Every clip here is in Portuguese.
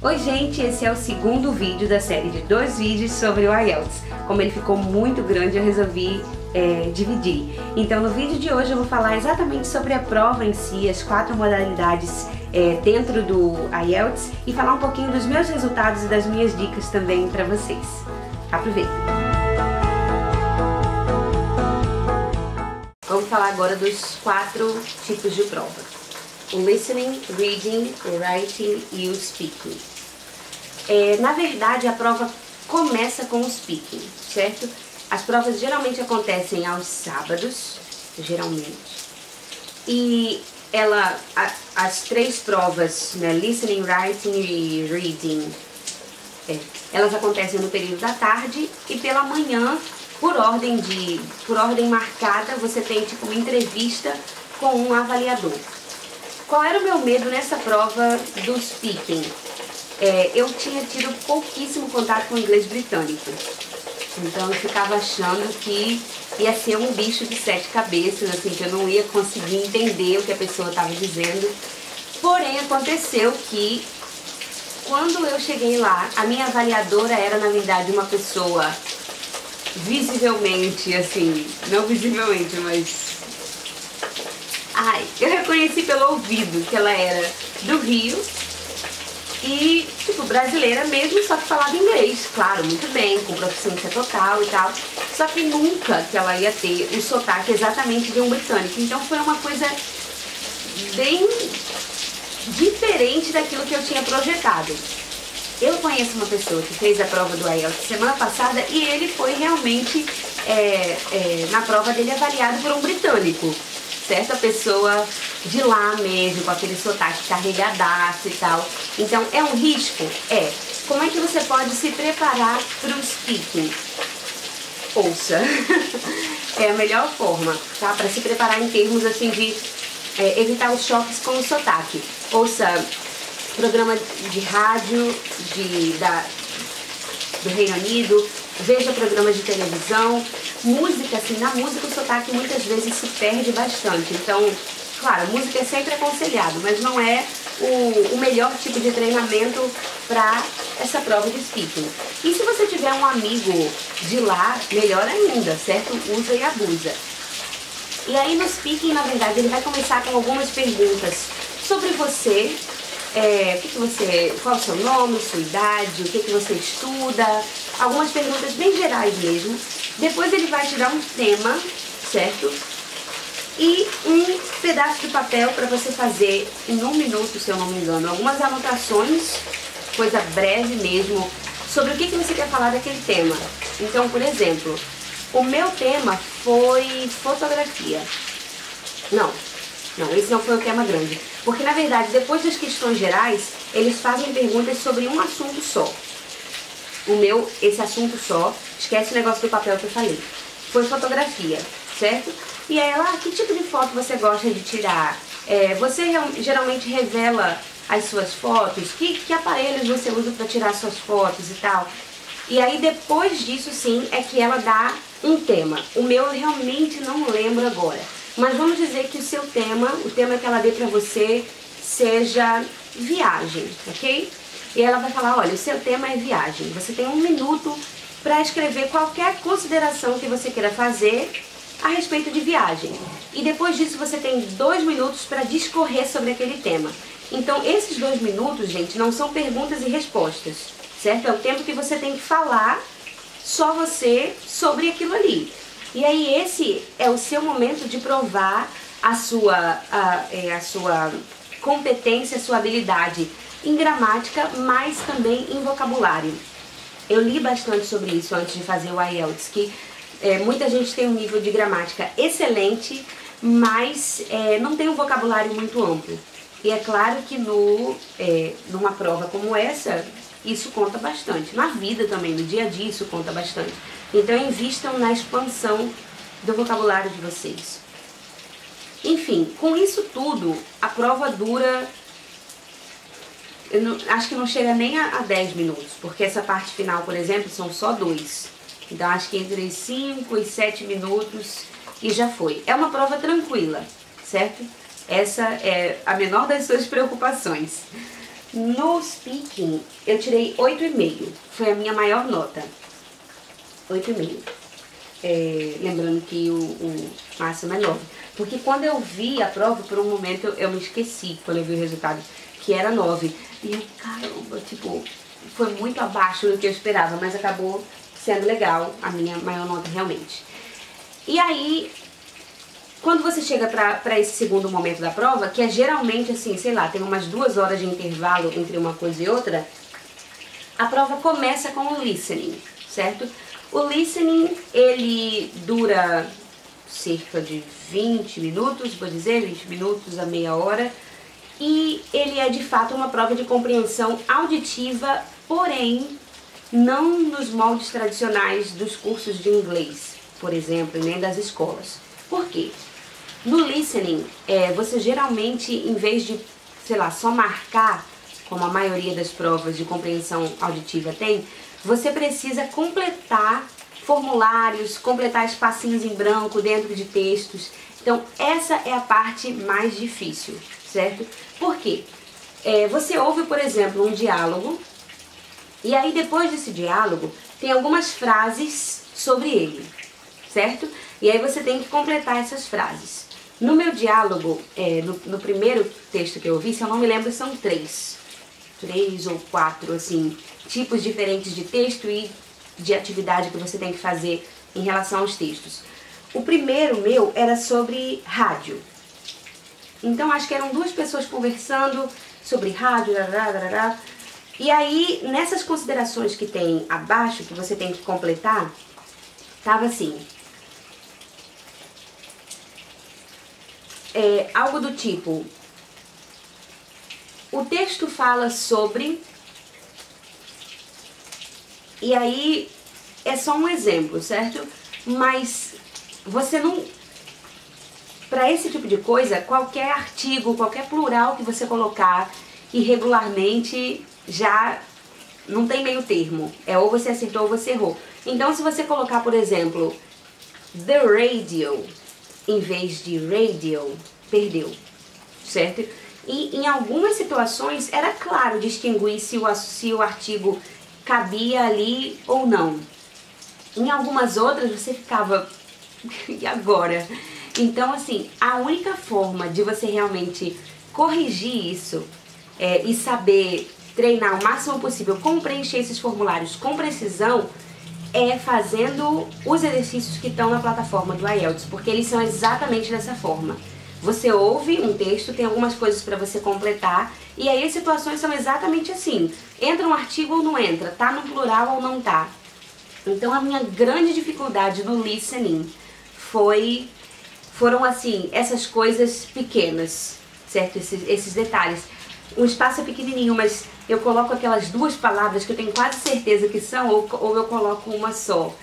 Oi gente, esse é o segundo vídeo da série de 2 vídeos sobre o IELTS. Como ele ficou muito grande, eu resolvi dividir. Então no vídeo de hoje eu vou falar exatamente sobre a prova em si, as 4 modalidades dentro do IELTS e falar um pouquinho dos meus resultados e das minhas dicas também para vocês. Aproveitem! Vamos falar agora dos 4 tipos de prova: o listening, reading, o writing e o speaking. Na verdade, a prova começa com o speaking, certo? As provas geralmente acontecem aos sábados, geralmente. E as 3 provas, né, listening, writing e reading, elas acontecem no período da tarde e pela manhã, por ordem marcada, você tem tipo uma entrevista com um avaliador. Qual era o meu medo nessa prova do speaking? Eu tinha tido pouquíssimo contato com o inglês britânico, então eu ficava achando que ia ser um bicho de 7 cabeças, assim, que eu não ia conseguir entender o que a pessoa estava dizendo. Porém, aconteceu que quando eu cheguei lá, a minha avaliadora era, na verdade, uma pessoa visivelmente, assim, não visivelmente, mas... eu reconheci pelo ouvido que ela era do Rio e, tipo, brasileira mesmo, só que falava inglês, claro, muito bem, com proficiência total e tal, só que nunca que ela ia ter o sotaque exatamente de um britânico. Então foi uma coisa bem diferente daquilo que eu tinha projetado. Eu conheço uma pessoa que fez a prova do IELTS semana passada e ele foi realmente, na prova dele, avaliado por um britânico. Certo? A pessoa de lá mesmo, com aquele sotaque carregadaço e tal. Então, é um risco? É. Como é que você pode se preparar para o speaking? Ouça. É a melhor forma, tá? Para se preparar em termos, assim, de evitar os choques com o sotaque. Ouça programa de rádio do Reino Unido, veja programas de televisão, música, assim, na música o sotaque muitas vezes se perde bastante. Então, claro, música é sempre aconselhado, mas não é o melhor tipo de treinamento para essa prova de speaking. E se você tiver um amigo de lá, melhor ainda, certo? Usa e abusa. E aí no speaking, na verdade, ele vai começar com algumas perguntas sobre você. Qual é o seu nome, sua idade, o que você estuda, algumas perguntas bem gerais mesmo. Depois ele vai te dar um tema, certo? E um pedaço de papel para você fazer em 1 minuto, se eu não me engano, algumas anotações, coisa breve mesmo, sobre o que você quer falar daquele tema. Então, por exemplo, o meu tema foi fotografia. Não, esse não foi um tema grande. Porque, na verdade, depois das questões gerais, eles fazem perguntas sobre um assunto só. Esse assunto só, esquece o negócio do papel que eu falei, foi fotografia, certo? E aí ela, que tipo de foto você gosta de tirar? Você geralmente revela as suas fotos? Que aparelhos você usa para tirar suas fotos e tal? E aí depois disso, sim, é que ela dá um tema. O meu eu realmente não lembro agora. Mas vamos dizer que o seu tema, o tema que ela dê pra você, seja viagem, ok? E ela vai falar, olha, o seu tema é viagem. Você tem 1 minuto para escrever qualquer consideração que você queira fazer a respeito de viagem. E depois disso você tem 2 minutos para discorrer sobre aquele tema. Então esses 2 minutos, gente, não são perguntas e respostas, certo? É o tempo que você tem que falar, só você, sobre aquilo ali. E aí esse é o seu momento de provar a sua competência, a sua habilidade em gramática, mas também em vocabulário. Eu li bastante sobre isso antes de fazer o IELTS, que muita gente tem um nível de gramática excelente, mas não tem um vocabulário muito amplo. E é claro que numa prova como essa, isso conta bastante. Na vida também, no dia a dia, isso conta bastante. Então invistam na expansão do vocabulário de vocês. Enfim, com isso tudo, a prova dura, acho que não chega nem a 10 minutos, porque essa parte final, por exemplo, são só 2. Então acho que entre 5 e 7 minutos e já foi. É uma prova tranquila, certo? Essa é a menor das suas preocupações. No speaking, eu tirei 8,5. Foi a minha maior nota. 8,5. Lembrando que o máximo é 9. Porque quando eu vi a prova, por um momento eu me esqueci, quando eu vi o resultado, que era 9. E eu, caramba, tipo, foi muito abaixo do que eu esperava, mas acabou sendo legal, a minha maior nota realmente. E aí, quando você chega pra esse segundo momento da prova, que é geralmente assim, sei lá, tem umas 2 horas de intervalo entre uma coisa e outra, a prova começa com o listening, certo? O listening, ele dura cerca de 20 minutos, vou dizer, 20 minutos a meia hora, e ele é de fato uma prova de compreensão auditiva, porém não nos moldes tradicionais dos cursos de inglês, por exemplo, nem das escolas. Por quê? No listening, você geralmente, em vez de, sei lá, só marcar, como a maioria das provas de compreensão auditiva tem, você precisa completar formulários, completar espacinhos em branco dentro de textos. Então, essa é a parte mais difícil, certo? Por quê? Você ouve, por exemplo, um diálogo, e aí depois desse diálogo, tem algumas frases sobre ele, certo? E aí você tem que completar essas frases. No meu diálogo, no primeiro texto que eu ouvi, se eu não me lembro, são 3 ou 4, assim, tipos diferentes de texto e de atividade que você tem que fazer em relação aos textos. O primeiro meu era sobre rádio. Então, acho que eram 2 pessoas conversando sobre rádio, e aí, nessas considerações que tem abaixo, que você tem que completar, tava assim... algo do tipo, o texto fala sobre, e aí é só um exemplo, certo? Mas você não, para esse tipo de coisa, qualquer artigo, qualquer plural que você colocar irregularmente já não tem meio termo, ou você acertou ou você errou. Então se você colocar, por exemplo, the radio, em vez de radio, perdeu, certo? E em algumas situações era claro distinguir se o artigo cabia ali ou não. Em algumas outras você ficava, e agora? Então assim, a única forma de você realmente corrigir isso e saber treinar o máximo possível como preencher esses formulários com precisão fazendo os exercícios que estão na plataforma do IELTS, porque eles são exatamente dessa forma. Você ouve um texto, tem algumas coisas para você completar, e aí as situações são exatamente assim. Entra um artigo ou não entra, tá no plural ou não tá. Então a minha grande dificuldade no listening foram assim, essas coisas pequenas, certo? Esses detalhes. O espaço é pequenininho, mas eu coloco aquelas 2 palavras que eu tenho quase certeza que são, ou eu coloco uma só.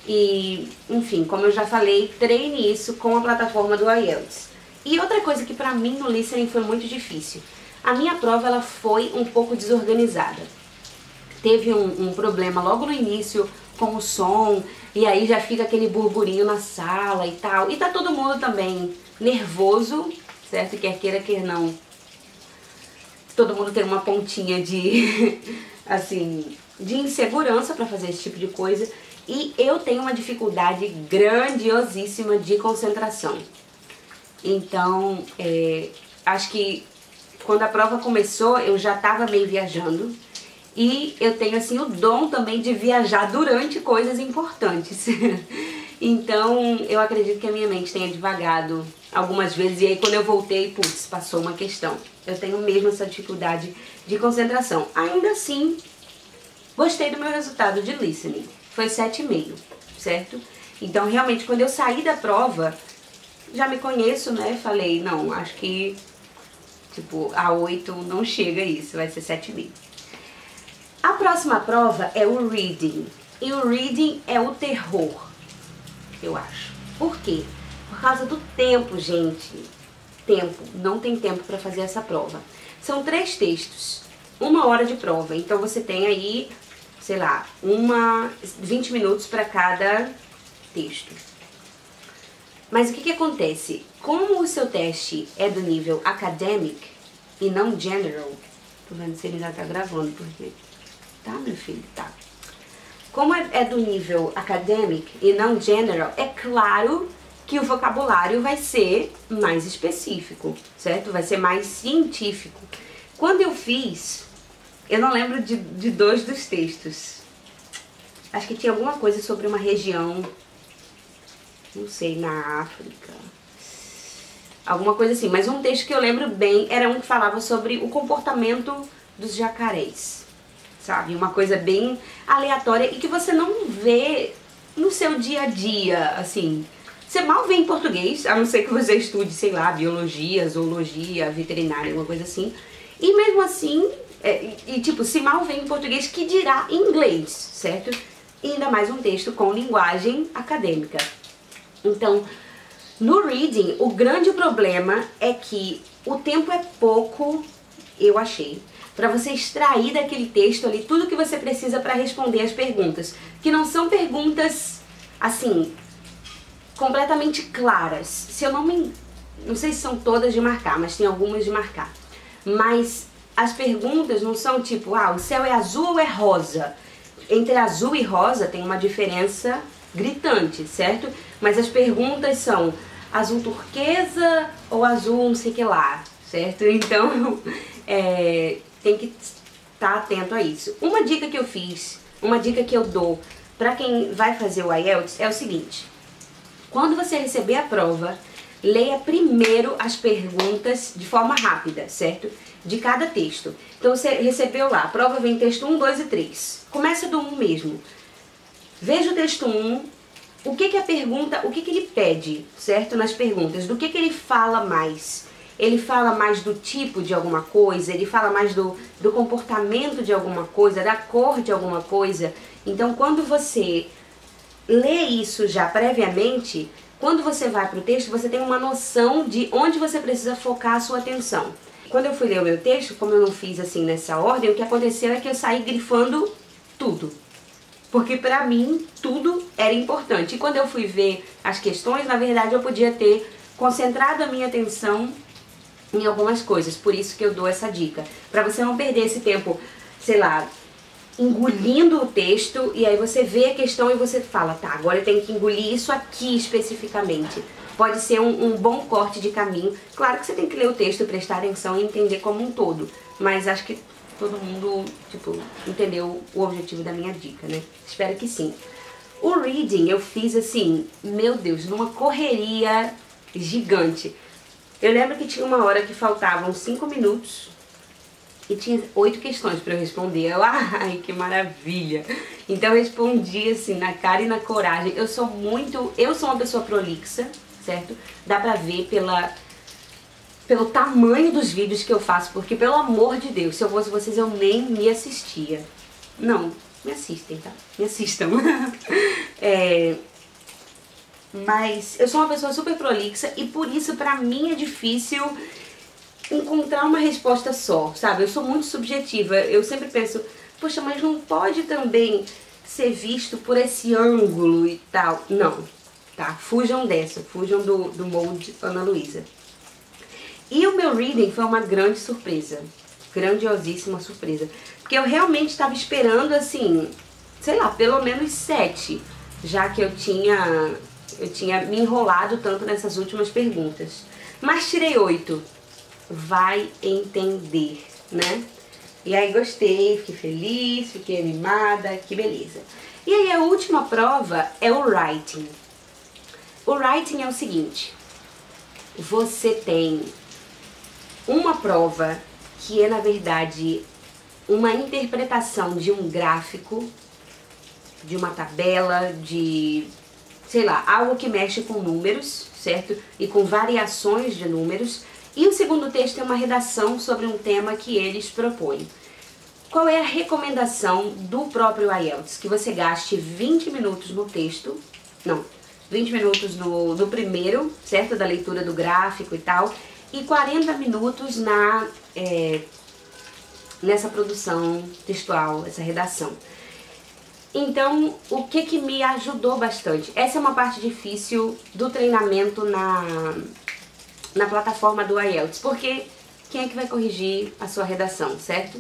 E, enfim, como eu já falei, treine isso com a plataforma do IELTS. E outra coisa que pra mim no listening foi muito difícil. A minha prova, ela foi um pouco desorganizada. Teve um problema logo no início com o som, e aí já fica aquele burburinho na sala e tal. E tá todo mundo também nervoso, certo? Quer queira, quer não. Todo mundo tem uma pontinha de, assim, de insegurança para fazer esse tipo de coisa. E eu tenho uma dificuldade grandiosíssima de concentração. Então, acho que quando a prova começou, eu já estava meio viajando. E eu tenho, assim, o dom também de viajar durante coisas importantes. Então, eu acredito que a minha mente tenha divagado algumas vezes. E aí, quando eu voltei, putz, passou uma questão. Eu tenho mesmo essa dificuldade de concentração. Ainda assim, gostei do meu resultado de listening. Foi 7,5, certo? Então, realmente, quando eu saí da prova, já me conheço, né? Falei, não, acho que, tipo, a 8 não chega isso, vai ser 7,5. A próxima prova é o reading. E o reading é o terror, eu acho. Por quê? Por causa do tempo, gente. Tempo. Não tem tempo para fazer essa prova. São 3 textos. 1 hora de prova. Então você tem aí, sei lá, 20 minutos para cada texto. Mas o que acontece? Como o seu teste é do nível academic e não general, Tô vendo se ele já tá gravando, porque... Tá, meu filho? Tá. Como é do nível academic e não general, é claro que o vocabulário vai ser mais específico, certo? Vai ser mais científico. Quando eu fiz, eu não lembro de dois dos textos. Acho que tinha alguma coisa sobre uma região, não sei, na África. Alguma coisa assim, mas um texto que eu lembro bem era um que falava sobre o comportamento dos jacarés, sabe? Uma coisa bem aleatória e que você não vê no seu dia a dia, assim. Você mal vê em português, a não ser que você estude, sei lá, biologia, zoologia, veterinária, alguma coisa assim. E mesmo assim, tipo, se mal vê em português, que dirá em inglês, certo? E ainda mais um texto com linguagem acadêmica. Então, no reading, o grande problema é que o tempo é pouco, eu achei, para você extrair daquele texto ali tudo que você precisa para responder as perguntas. Que não são perguntas, assim, completamente claras. Se eu não sei se são todas de marcar, mas tem algumas de marcar. Mas as perguntas não são tipo, o céu é azul ou é rosa? Entre azul e rosa tem uma diferença gritante, certo? Mas as perguntas são azul turquesa ou azul não sei o que lá, certo? Então, tem que estar atento a isso. Uma dica que eu fiz, uma dica que eu dou para quem vai fazer o IELTS é o seguinte: quando você receber a prova, leia primeiro as perguntas de forma rápida, certo? De cada texto. Então você recebeu lá, a prova vem texto 1, 2 e 3. Começa do 1 mesmo. Veja o texto 1, o que a pergunta, o que ele pede, certo? Nas perguntas, do que ele fala mais? Ele fala mais do tipo de alguma coisa, ele fala mais do comportamento de alguma coisa, da cor de alguma coisa. Então quando você lê isso já previamente, quando você vai para o texto, você tem uma noção de onde você precisa focar a sua atenção. Quando eu fui ler o meu texto, como eu não fiz assim nessa ordem, o que aconteceu é que eu saí grifando tudo. Porque pra mim, tudo era importante. E quando eu fui ver as questões, na verdade eu podia ter concentrado a minha atenção em algumas coisas. Por isso que eu dou essa dica. Pra você não perder esse tempo, sei lá, engolindo o texto, e aí você vê a questão e você fala, tá, agora eu tenho que engolir isso aqui especificamente. Pode ser um bom corte de caminho. Claro que você tem que ler o texto, prestar atenção e entender como um todo. Mas acho que todo mundo, tipo, entendeu o objetivo da minha dica, né? Espero que sim. O reading eu fiz assim, meu Deus, numa correria gigante. Eu lembro que tinha uma hora que faltavam 5 minutos e tinha 8 questões para eu responder. Ai, que maravilha! Então eu respondi assim, na cara e na coragem. Eu sou uma pessoa prolixa, certo? Dá pra ver pelo tamanho dos vídeos que eu faço, porque pelo amor de Deus, se eu fosse vocês eu nem me assistia. Não, me assistem, tá? Me assistam. Mas eu sou uma pessoa super prolixa e por isso pra mim é difícil encontrar uma resposta só, sabe? Eu sou muito subjetiva, eu sempre penso, poxa, mas não pode também ser visto por esse ângulo e tal. Não, tá? Fujam dessa, fujam do molde Ana Luísa. E o meu reading foi uma grande surpresa, grandiosíssima surpresa, porque eu realmente estava esperando, assim, sei lá, pelo menos 7, já que eu tinha me enrolado tanto nessas últimas perguntas. Mas tirei 8, vai entender, né? E aí gostei, fiquei feliz, fiquei animada, que beleza. E aí a última prova é o writing. O writing é o seguinte, você tem uma prova que é, na verdade, uma interpretação de um gráfico, de uma tabela, de, sei lá, algo que mexe com números, certo? E com variações de números. E o segundo texto é uma redação sobre um tema que eles propõem. Qual é a recomendação do próprio IELTS? Que você gaste 20 minutos no texto, não, 20 minutos no primeiro, certo? Da leitura do gráfico e tal, e 40 minutos nessa produção textual, essa redação. Então, o que me ajudou bastante? Essa é uma parte difícil do treinamento na plataforma do IELTS, porque o quem é que vai corrigir a sua redação, certo?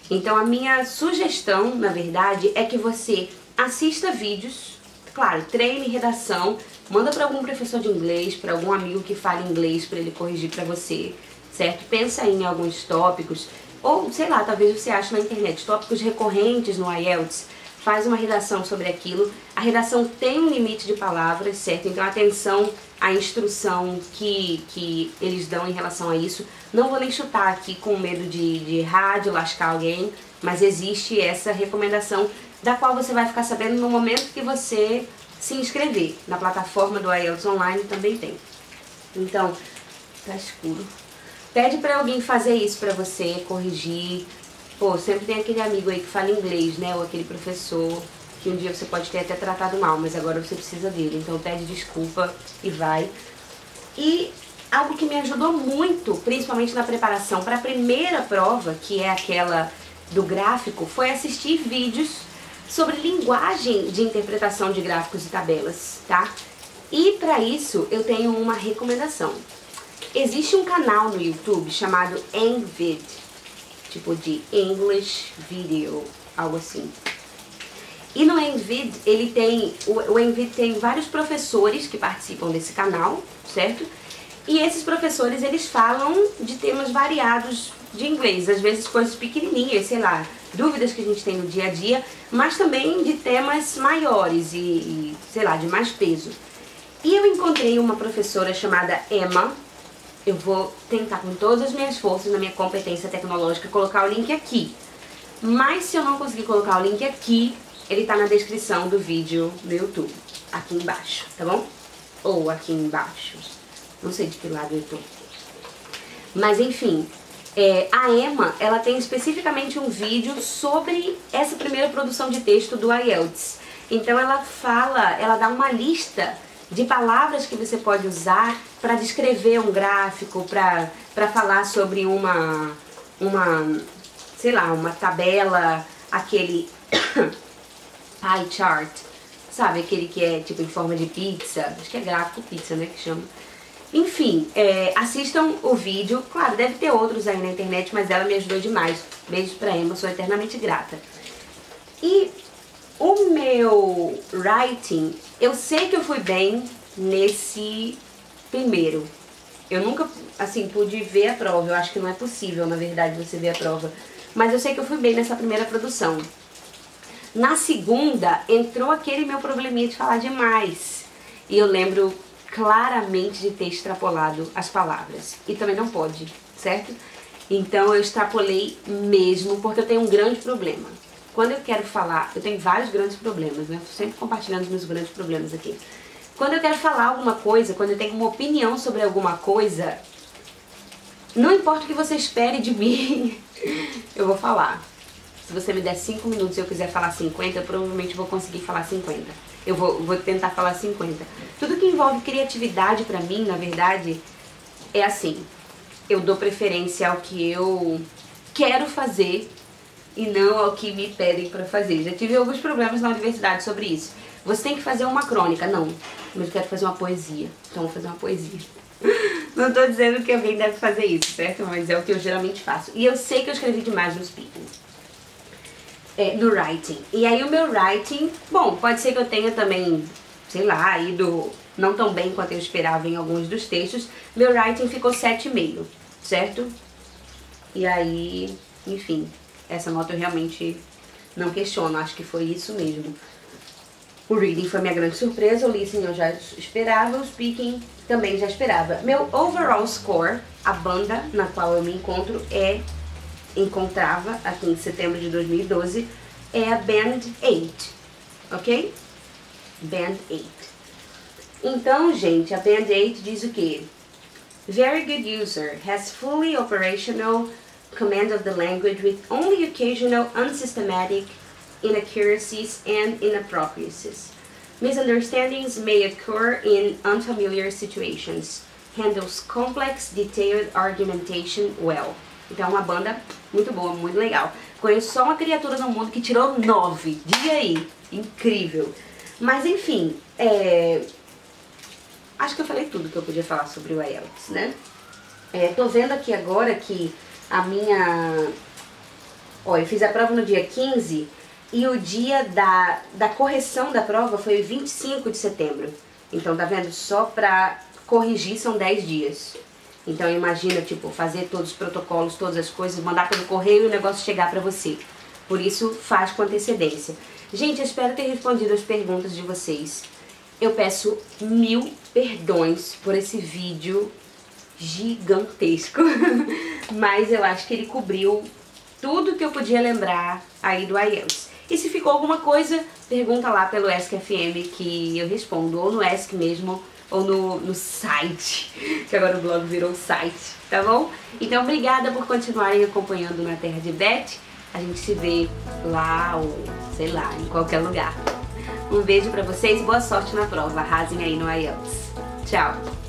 Então a minha sugestão, na verdade, é que você assista vídeos, claro, treine redação, manda para algum professor de inglês, para algum amigo que fale inglês para ele corrigir para você, certo? Pensa aí em alguns tópicos, ou sei lá, talvez você ache na internet tópicos recorrentes no IELTS, faz uma redação sobre aquilo. A redação tem um limite de palavras, certo? Então atenção à instrução que eles dão em relação a isso. Não vou nem chutar aqui com medo de errar, de lascar alguém, mas existe essa recomendação da qual você vai ficar sabendo no momento que você se inscrever. Na plataforma do IELTS Online também tem. Então, tá escuro. Pede pra alguém fazer isso pra você, corrigir. Pô, sempre tem aquele amigo aí que fala inglês, né? Ou aquele professor que um dia você pode ter até tratado mal, mas agora você precisa dele. Então pede desculpa e vai. E algo que me ajudou muito, principalmente na preparação para a primeira prova, que é aquela do gráfico, foi assistir vídeos sobre linguagem de interpretação de gráficos e tabelas, tá? E para isso eu tenho uma recomendação. Existe um canal no YouTube chamado Engvid, tipo de English Video, algo assim. E no Engvid, o Engvid tem vários professores que participam desse canal, certo? E esses professores, eles falam de temas variados de inglês, às vezes coisas pequenininhas, sei lá, dúvidas que a gente tem no dia a dia, mas também de temas maiores e sei lá, de mais peso. E eu encontrei uma professora chamada Emma. Eu vou tentar com todas as minhas forças, na minha competência tecnológica, colocar o link aqui. Mas se eu não conseguir colocar o link aqui, ele tá na descrição do vídeo do YouTube, aqui embaixo, tá bom? Ou aqui embaixo, não sei de que lado eu tô. Mas enfim, a Emma, ela tem especificamente um vídeo sobre essa primeira produção de texto do IELTS. Então ela dá uma lista de palavras que você pode usar para descrever um gráfico, para falar sobre sei lá, uma tabela, aquele pie chart, sabe, aquele que é tipo em forma de pizza, acho que é gráfico pizza, né, que chama. Enfim, assistam o vídeo, claro, deve ter outros aí na internet, mas ela me ajudou demais. Beijos pra Emma, sou eternamente grata. E o meu writing, eu sei que eu fui bem nesse primeiro. Eu nunca, assim, pude ver a prova, eu acho que não é possível, na verdade, você ver a prova. Mas eu sei que eu fui bem nessa primeira produção. Na segunda, entrou aquele meu probleminha de falar demais. E eu lembro claramente de ter extrapolado as palavras. E também não pode, certo? Então eu extrapolei mesmo, porque eu tenho um grande problema. Quando eu quero falar, eu tenho vários grandes problemas, né? Estou sempre compartilhando os meus grandes problemas aqui. Quando eu quero falar alguma coisa, quando eu tenho uma opinião sobre alguma coisa, não importa o que você espere de mim, eu vou falar. Se você me der 5 minutos e eu quiser falar 50, eu provavelmente vou conseguir falar 50. Eu vou tentar falar 50. Tudo que envolve criatividade pra mim, na verdade, é assim. Eu dou preferência ao que eu quero fazer e não ao que me pedem pra fazer. Já tive alguns problemas na universidade sobre isso. Você tem que fazer uma crônica. Não, mas eu quero fazer uma poesia. Então eu vou fazer uma poesia. Não tô dizendo que alguém deve fazer isso, certo? Mas é o que eu geralmente faço. E eu sei que eu escrevi demais no speaking. No writing. E aí o meu writing, bom, pode ser que eu tenha também, sei lá, ido não tão bem quanto eu esperava em alguns dos textos. Meu writing ficou 7,5, certo? E aí, enfim, essa nota eu realmente não questiono, acho que foi isso mesmo. O reading foi minha grande surpresa, o listening eu já esperava, o speaking também já esperava. Meu overall score, a banda na qual eu me encontrava aqui em setembro de 2012, é a Band 8, ok? Band 8. Então, gente, a Band 8 diz o quê? Very good user, has fully operational command of the language with only occasional unsystematic inaccuracies and inappropriacies. Misunderstandings may occur in unfamiliar situations. Handles complex, detailed argumentation well. Então, uma banda muito boa, muito legal. Conheço só uma criatura no mundo que tirou 9. Diga aí. Incrível. Mas, enfim, acho que eu falei tudo que eu podia falar sobre o IELTS, né? Tô vendo aqui agora que a minha... Ó, eu fiz a prova no dia 15 e o dia da correção da prova foi 25 de setembro. Então, tá vendo? Só pra corrigir são 10 dias. Então, imagina, tipo, fazer todos os protocolos, todas as coisas, mandar pelo correio e o negócio chegar pra você. Por isso, faz com antecedência. Gente, eu espero ter respondido as perguntas de vocês. Eu peço 1000 perdões por esse vídeo gigantesco, mas eu acho que ele cobriu tudo que eu podia lembrar aí do IELTS. E se ficou alguma coisa, pergunta lá pelo ESC-FM que eu respondo, ou no ESC mesmo, ou no site, que agora o blog virou site, tá bom? Então, obrigada por continuarem acompanhando na Terra de Beth. A gente se vê lá, ou sei lá, em qualquer lugar. Um beijo pra vocês, boa sorte na prova, arrasem aí no IELTS. Tchau!